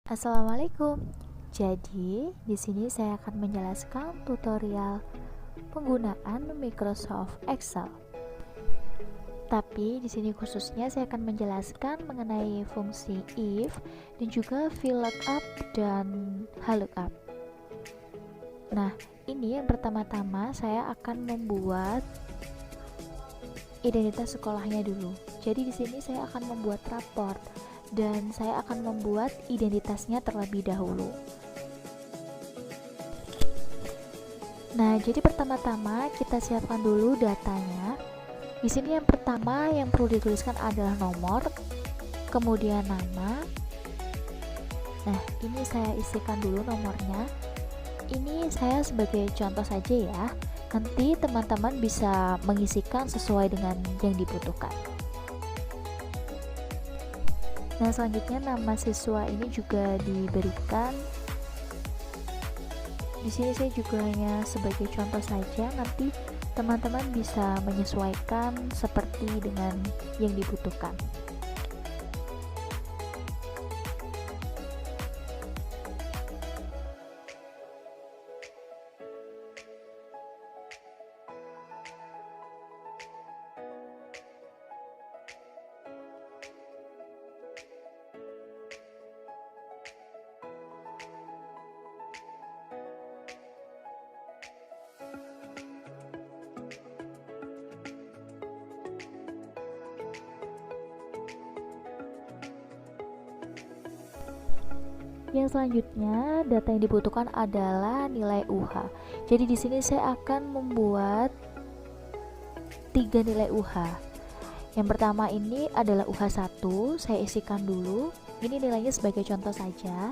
Assalamualaikum. Jadi, di sini saya akan menjelaskan tutorial penggunaan Microsoft Excel. Tapi di sini khususnya saya akan menjelaskan mengenai fungsi if dan juga VLOOKUP dan HLOOKUP. Nah, ini yang pertama-tama saya akan membuat identitas sekolahnya dulu. Jadi di sini saya akan membuat raport dan saya akan membuat identitasnya terlebih dahulu. Nah, jadi pertama-tama kita siapkan dulu datanya. Di sini yang pertama yang perlu dituliskan adalah nomor, kemudian nama. Nah, ini saya isikan dulu nomornya. Ini saya sebagai contoh saja ya. Nanti teman-teman bisa mengisikan sesuai dengan yang dibutuhkan. Nah, selanjutnya nama siswa ini juga diberikan. Di sini saya juga hanya sebagai contoh saja, nanti teman-teman bisa menyesuaikan seperti dengan yang dibutuhkan. Yang selanjutnya, data yang dibutuhkan adalah nilai UH. Jadi di sini saya akan membuat 3 nilai UH. Yang pertama ini adalah UH1, saya isikan dulu. Ini nilainya sebagai contoh saja.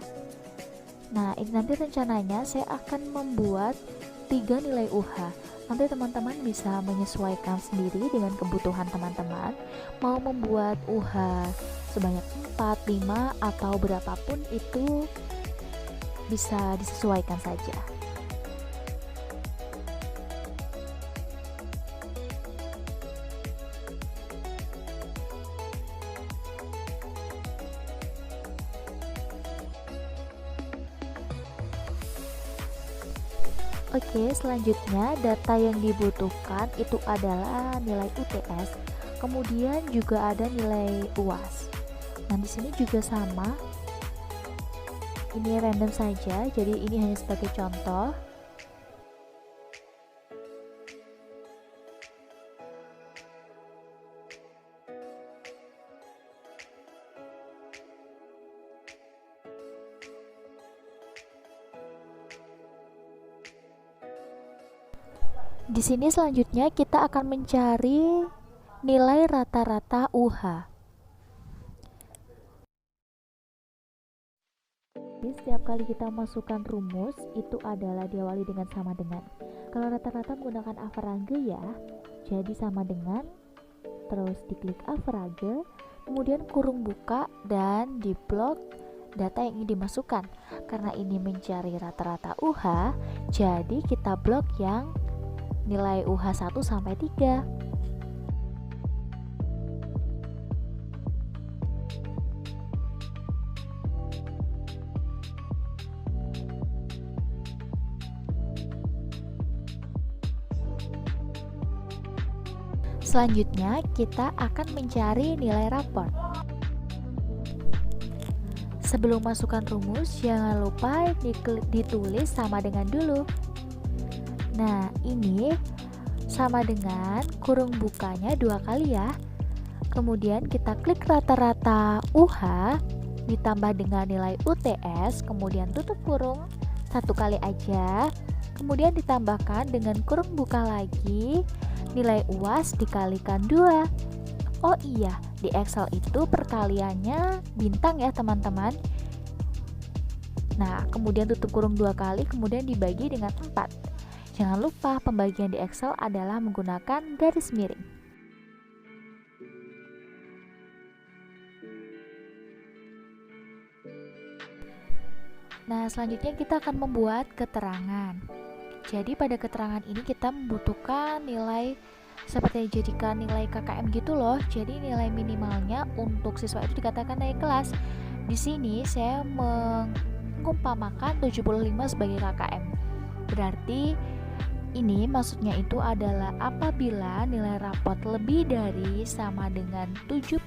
Nah, ini nanti rencananya saya akan membuat 3 nilai UH. Nanti teman-teman bisa menyesuaikan sendiri dengan kebutuhan teman-teman. Mau membuat UH sebanyak 4, 5 atau berapapun itu bisa disesuaikan saja. Oke, selanjutnya data yang dibutuhkan itu adalah nilai UTS, kemudian juga ada nilai UAS. Nah, di sini juga sama. Ini random saja, jadi ini hanya sebagai contoh. Di sini selanjutnya kita akan mencari nilai rata-rata UH. Setiap kali kita masukkan rumus itu adalah diawali dengan sama dengan. Kalau rata-rata menggunakan average ya, jadi sama dengan, terus diklik average, kemudian kurung buka dan di blok data yang ingin dimasukkan. Karena ini mencari rata-rata UH, jadi kita blok yang nilai UH 1 sampai 3. Selanjutnya kita akan mencari nilai raport. Sebelum masukkan rumus, jangan lupa ditulis sama dengan dulu. Nah, ini sama dengan kurung bukanya 2 kali ya. Kemudian kita klik rata-rata UH ditambah dengan nilai UTS, kemudian tutup kurung 1 kali aja. Kemudian ditambahkan dengan kurung buka lagi nilai UAS dikalikan 2. Oh iya, di Excel itu perkaliannya bintang ya teman-teman. Nah, kemudian tutup kurung 2 kali, kemudian dibagi dengan 4. Jangan lupa pembagian di Excel adalah menggunakan garis miring. Nah, selanjutnya kita akan membuat keterangan. Jadi pada keterangan ini kita membutuhkan nilai seperti dijadikan nilai KKM gitu loh. Jadi nilai minimalnya untuk siswa itu dikatakan naik kelas. Di sini saya mengumpamakan 75 sebagai KKM. Berarti ini maksudnya itu adalah apabila nilai rapot lebih dari sama dengan 75,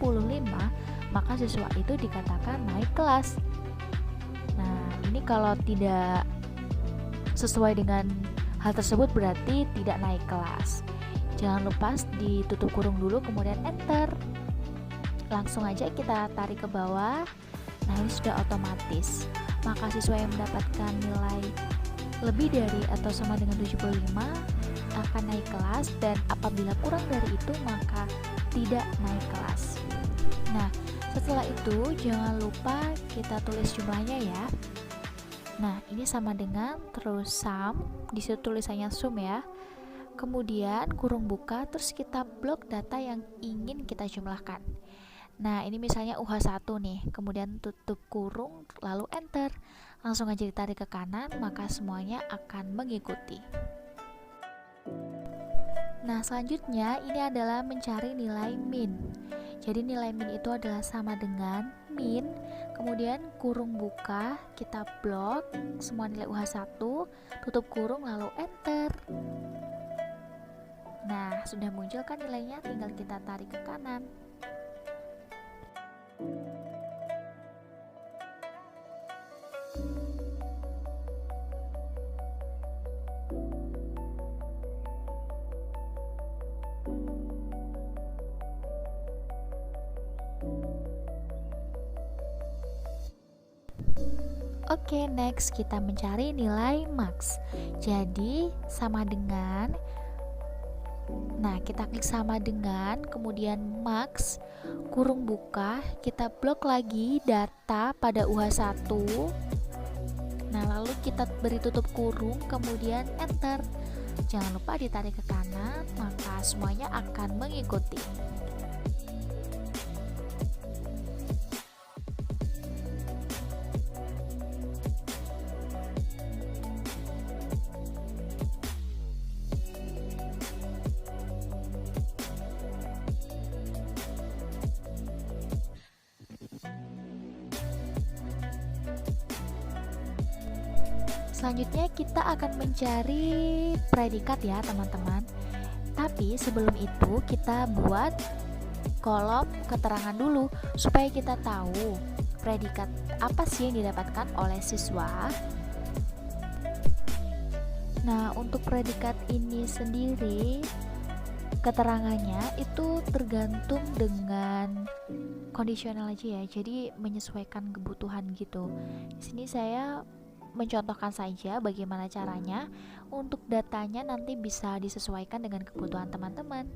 maka siswa itu dikatakan naik kelas. Nah, ini kalau tidak sesuai dengan hal tersebut berarti tidak naik kelas. Jangan lupa ditutup kurung dulu, kemudian enter. Langsung aja kita tarik ke bawah. Nah, ini sudah otomatis. Maka siswa yang mendapatkan nilai lebih dari atau sama dengan 75 akan naik kelas, dan apabila kurang dari itu maka tidak naik kelas. Nah, setelah itu jangan lupa kita tulis jumlahnya ya. Nah, ini sama dengan terus sum, di situ tulisannya sum ya. Kemudian kurung buka, terus kita blok data yang ingin kita jumlahkan. Nah, ini misalnya UH1 nih, kemudian tutup kurung lalu enter. Langsung aja ditarik ke kanan, maka semuanya akan mengikuti. Nah, selanjutnya ini adalah mencari nilai min. Jadi nilai min itu adalah sama dengan min, kemudian kurung buka, kita blok semua nilai UH1, tutup kurung lalu enter. Nah, sudah muncul kan nilainya, tinggal kita tarik ke kanan. Oke, next kita mencari nilai max. Jadi sama dengan, nah kita klik sama dengan, kemudian max, kurung buka, kita blok lagi data pada UH1. Nah, lalu kita beri tutup kurung, kemudian enter. Jangan lupa ditarik ke kanan, maka semuanya akan mengikuti. Selanjutnya kita akan mencari predikat ya teman-teman. Tapi sebelum itu kita buat kolom keterangan dulu supaya kita tahu predikat apa sih yang didapatkan oleh siswa. Nah, untuk predikat ini sendiri keterangannya itu tergantung dengan kondisional aja ya. Jadi menyesuaikan kebutuhan gitu. Di sini saya mencontohkan saja bagaimana caranya. Untuk datanya nanti bisa disesuaikan dengan kebutuhan teman-teman.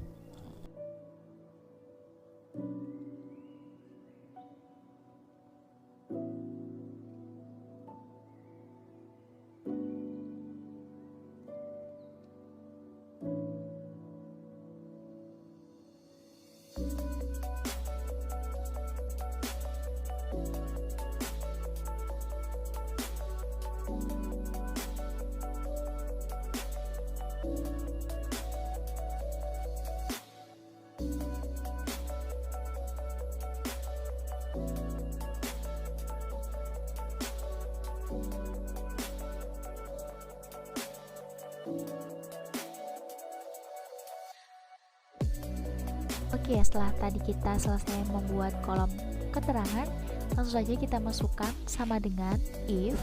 Oke, setelah tadi kita selesai membuat kolom keterangan, langsung saja kita masukkan sama dengan if,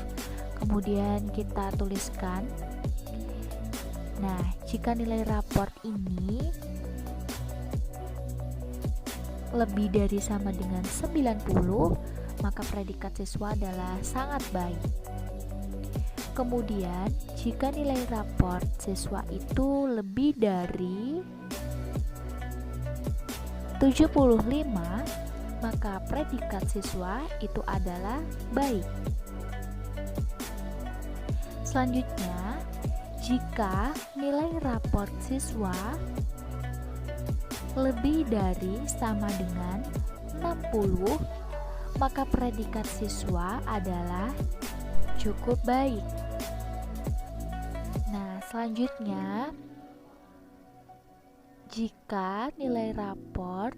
kemudian kita tuliskan. Nah, jika nilai raport ini lebih dari sama dengan 90, maka predikat siswa adalah sangat baik. Kemudian, jika nilai raport siswa itu lebih dari 75, maka predikat siswa itu adalah baik. Selanjutnya, jika nilai raport siswa lebih dari sama dengan 60, maka predikat siswa adalah cukup baik. Nah, selanjutnya, jika nilai raport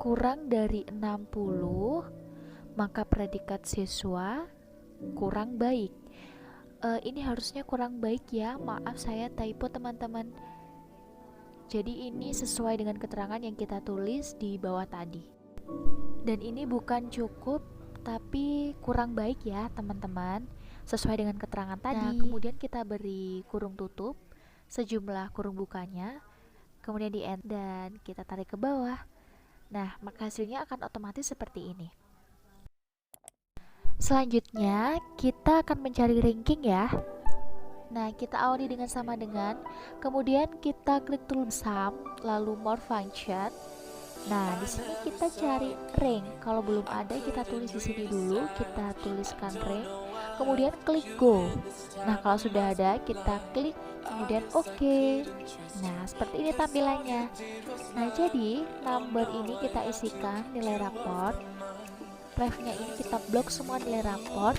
kurang dari 60, maka predikat siswa kurang baik. Ini harusnya kurang baik ya, maaf saya typo teman-teman. Jadi ini sesuai dengan keterangan yang kita tulis di bawah tadi. Dan ini bukan cukup tapi kurang baik ya teman-teman, sesuai dengan keterangan tadi. Nah, kemudian kita beri kurung tutup sejumlah kurung bukanya, kemudian di end dan kita tarik ke bawah. Nah, maka hasilnya akan otomatis seperti ini. Selanjutnya kita akan mencari ranking ya. Nah, kita awali dengan sama dengan, kemudian kita klik tool sum, lalu more function. Nah, di sini kita cari rank. Kalau belum ada, kita tulis di sini dulu, kita tuliskan rank, kemudian klik go. Nah, kalau sudah ada, kita klik kemudian oke. Nah, seperti ini tampilannya. Nah, jadi number ini kita isikan nilai raport. Ref-nya ini kita blok semua nilai raport.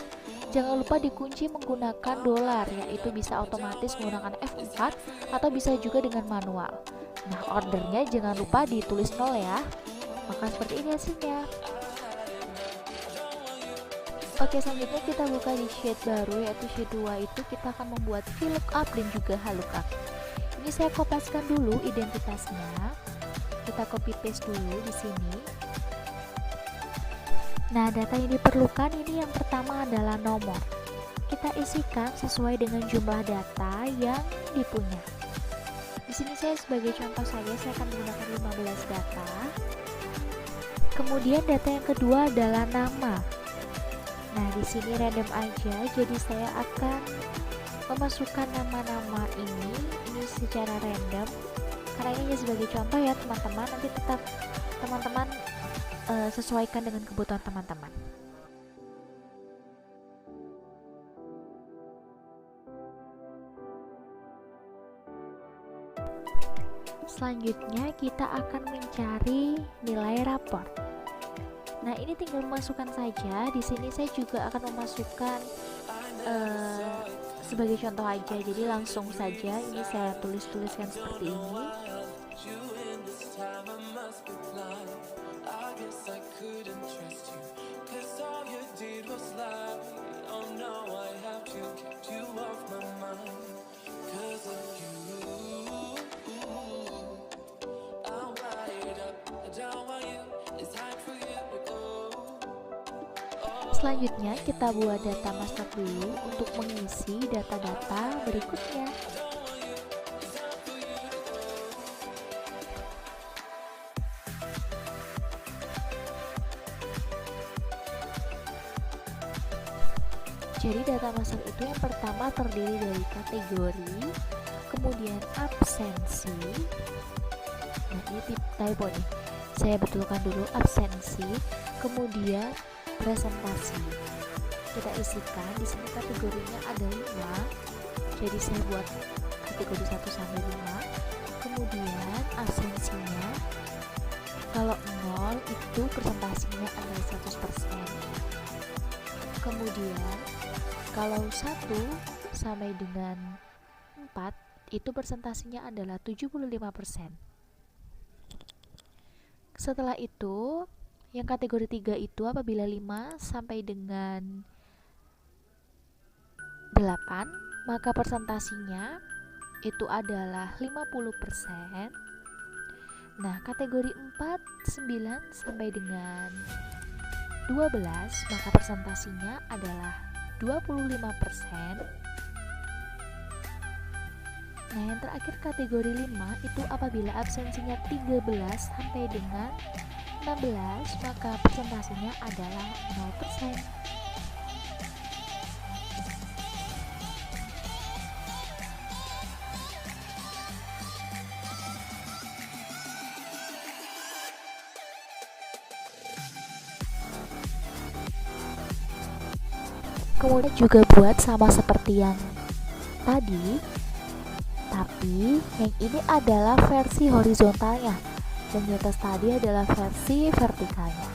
Jangan lupa dikunci menggunakan dolar, yaitu bisa otomatis menggunakan F4 atau bisa juga dengan manual. Nah, ordernya jangan lupa ditulis 0 ya. Maka seperti ini hasilnya. Oke, selanjutnya kita buka di sheet baru, yaitu sheet 2. Itu kita akan membuat VLOOKUP dan juga HLOOKUP. Ini saya kopaskan dulu identitasnya. Kita copy paste dulu di sini. Nah, data yang diperlukan ini yang pertama adalah nomor. Kita isikan sesuai dengan jumlah data yang dipunya. Di sini saya sebagai contoh saja, saya akan menggunakan 15 data. Kemudian data yang kedua adalah nama. Nah, di sini random aja, jadi saya akan memasukkan nama-nama ini secara random. Karena ini hanya sebagai contoh ya teman-teman, nanti tetap teman-teman sesuaikan dengan kebutuhan teman-teman. Selanjutnya kita akan mencari nilai raport. Nah, ini tinggal memasukkan saja. Di sini saya juga akan memasukkan sebagai contoh aja. Jadi langsung saja ini saya tuliskan seperti ini. Selanjutnya kita buat data master dulu untuk mengisi data-data berikutnya. Jadi data master itu yang pertama terdiri dari kategori, kemudian absensi. Nah, ini typo nih. Saya betulkan dulu absensi, kemudian presentasi. Kita isikan di sini kategorinya ada 5. Jadi saya buat kategori 1 sampai 5. Kemudian absensinya kalau 0 itu presentasinya adalah 100%. Kemudian kalau 1 sampai dengan 4 itu presentasinya adalah 75%. Setelah itu yang kategori 3 itu apabila 5 sampai dengan 8 maka presentasinya itu adalah 50%. Nah, kategori 4 9 sampai dengan 12 maka presentasinya adalah 25%. Nah, yang terakhir kategori 5 itu apabila absensinya 13 sampai dengan 16 maka presentasinya adalah 0%. Kemudian juga buat sama seperti yang tadi, tapi yang ini adalah versi horizontalnya dan di atas tadi adalah versi vertikalnya.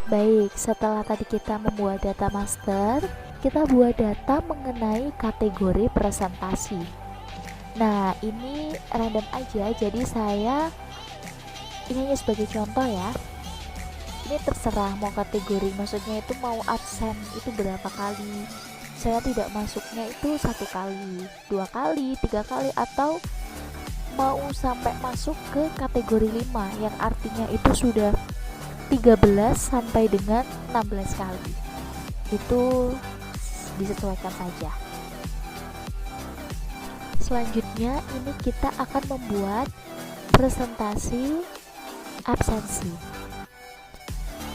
Baik, setelah tadi kita membuat data master, kita buat data mengenai kategori presentasi. Nah, ini random aja, jadi ini hanya sebagai contoh ya. Ini terserah mau kategori, maksudnya itu mau absen itu berapa kali. Saya tidak masuknya itu 1 kali, 2 kali, 3 kali, atau mau sampai masuk ke kategori 5 yang artinya itu sudah 13 sampai dengan 16 kali. Itu disesuaikan saja. Selanjutnya ini kita akan membuat presentasi absensi.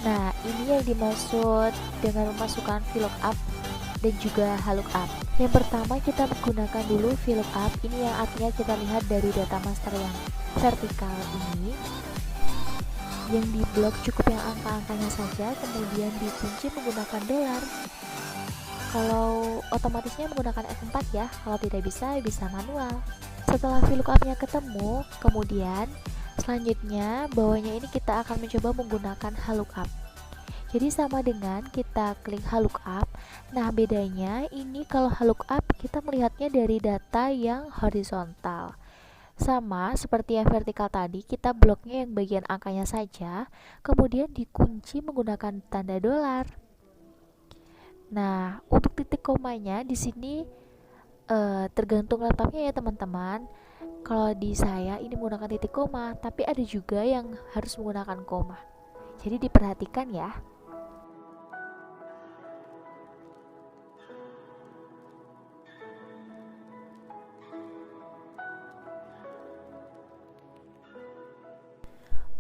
Nah, ini yang dimaksud dengan memasukkan VLOOKUP dan juga HLOOKUP. Yang pertama kita menggunakan dulu VLOOKUP. Ini yang artinya kita lihat dari data master yang vertikal ini, yang di blok cukup yang angka-angkanya saja, kemudian dikunci menggunakan dolar. Kalau otomatisnya menggunakan F4 ya, kalau tidak bisa manual. Setelah VLOOKUP-nya ketemu, kemudian selanjutnya bawahnya ini kita akan mencoba menggunakan HLOOKUP. Jadi sama dengan kita klik HLOOKUP. Nah, bedanya ini kalau HLOOKUP kita melihatnya dari data yang horizontal. Sama seperti yang vertikal tadi, kita bloknya yang bagian angkanya saja, kemudian dikunci menggunakan tanda dolar. Nah, untuk titik komanya di sini tergantung laptopnya ya teman-teman. Kalau di saya ini menggunakan titik koma, tapi ada juga yang harus menggunakan koma. Jadi diperhatikan ya.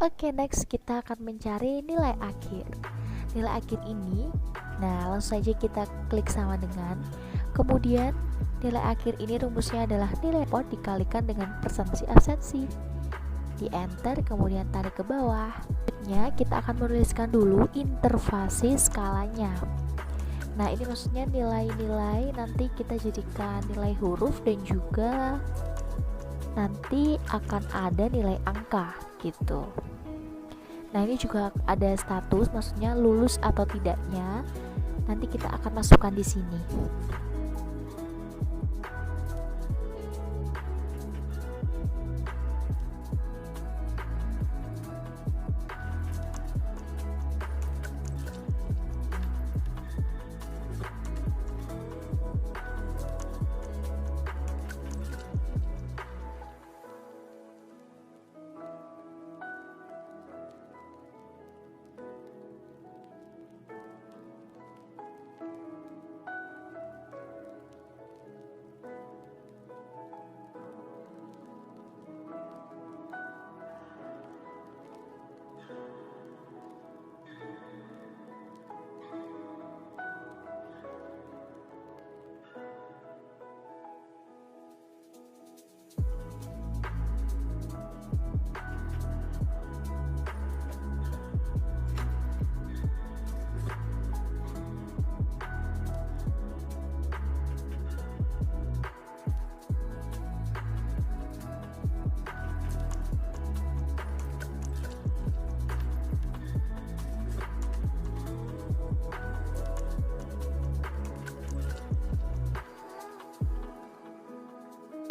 Oke, next kita akan mencari nilai akhir. Nilai akhir ini, nah langsung saja kita klik sama dengan. Kemudian nilai akhir ini rumusnya adalah nilai pot dikalikan dengan persentase absensi. Di enter, kemudian tarik ke bawah. Selanjutnya kita akan menuliskan dulu intervalasi skalanya. Nah, ini maksudnya nilai-nilai nanti kita jadikan nilai huruf dan juga nanti akan ada nilai angka gitu. Nah, ini juga ada status, maksudnya lulus atau tidaknya. Nanti kita akan masukkan di sini.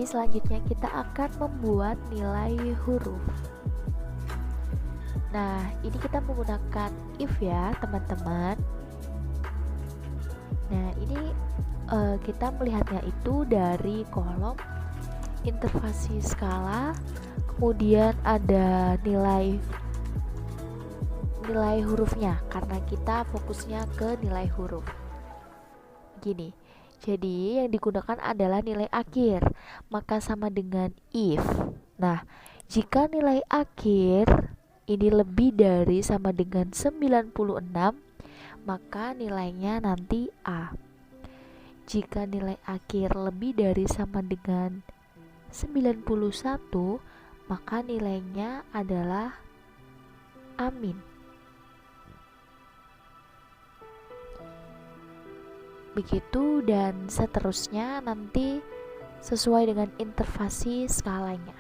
Selanjutnya kita akan membuat nilai huruf. Nah, ini kita menggunakan if ya teman-teman. Nah, ini kita melihatnya itu dari kolom intervalasi skala, kemudian ada nilai hurufnya karena kita fokusnya ke nilai huruf. Gini. Jadi yang digunakan adalah nilai akhir, maka sama dengan if. Nah, jika nilai akhir ini lebih dari sama dengan 96, maka nilainya nanti A. Jika nilai akhir lebih dari sama dengan 91, maka nilainya adalah amin. Begitu dan seterusnya nanti sesuai dengan intervalasi skalanya.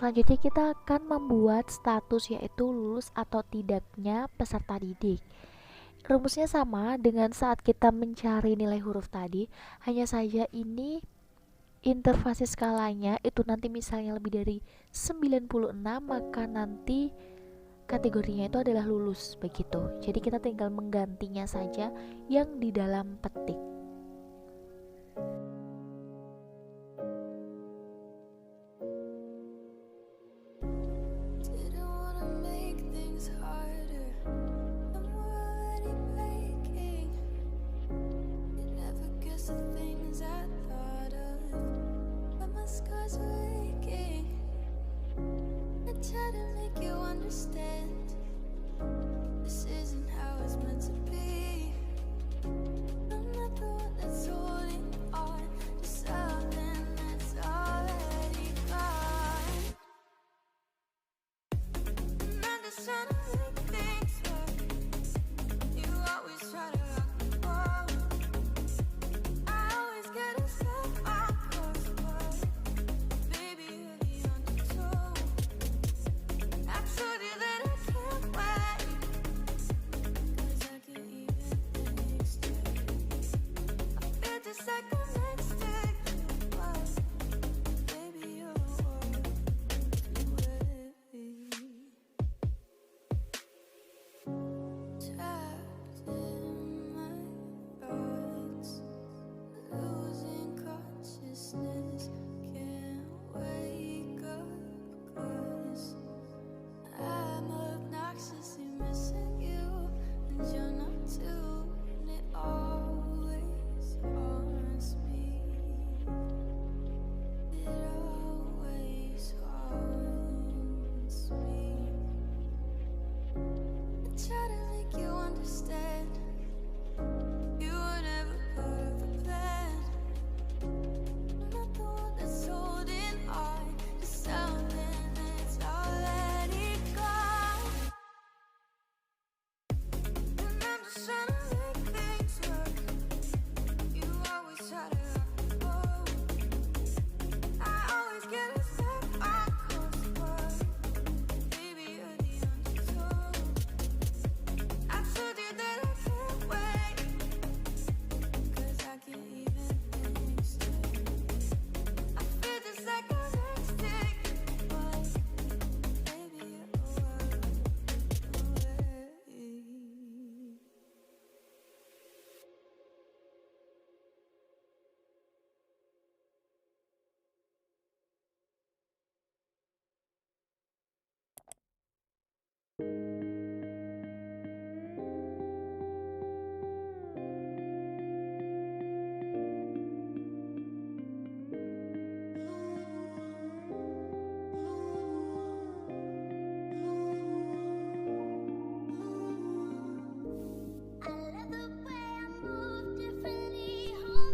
selanjutnya kita akan membuat status, yaitu lulus atau tidaknya peserta didik. Rumusnya sama dengan saat kita mencari nilai huruf tadi, hanya saja ini intervalasi skalanya itu nanti misalnya lebih dari 96, maka nanti kategorinya itu adalah lulus begitu. Jadi kita tinggal menggantinya saja yang di dalam petik.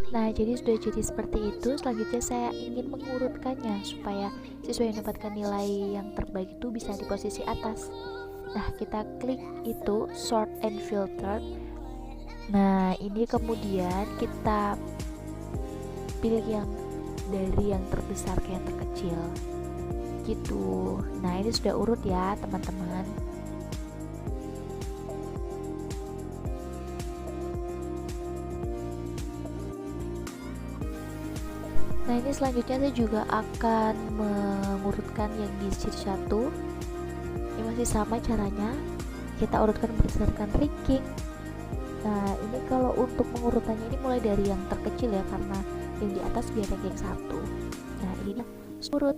Nah, jadi sudah jadi seperti itu. Selanjutnya saya ingin mengurutkannya supaya siswa yang mendapatkan nilai yang terbaik itu bisa di posisi atas. Nah, kita klik itu sort and filter. Nah, ini kemudian kita pilih yang dari yang terbesar ke yang terkecil gitu. Nah, ini sudah urut ya teman-teman. Nah, ini selanjutnya saya juga akan mengurutkan yang di sisi 1. Ini masih sama caranya, kita urutkan berdasarkan ranking. Nah, ini kalau untuk pengurutannya ini mulai dari yang terkecil ya, karena yang di atas biar ranking 1. Nah, ini urut.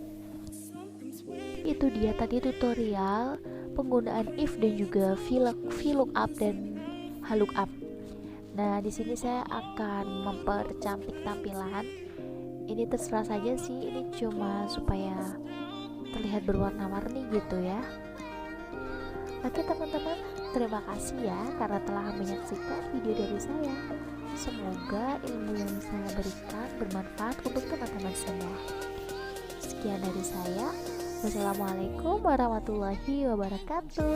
Itu dia tadi tutorial penggunaan if dan juga VLOOKUP dan HLOOKUP. Nah, di sini saya akan mempercantik tampilan. Ini terserah saja sih, ini cuma supaya terlihat berwarna-warni gitu ya. Oke teman-teman, terima kasih ya karena telah menyaksikan video dari saya. Semoga ilmu yang saya berikan bermanfaat untuk teman-teman semua. Sekian dari saya. Wassalamualaikum warahmatullahi wabarakatuh.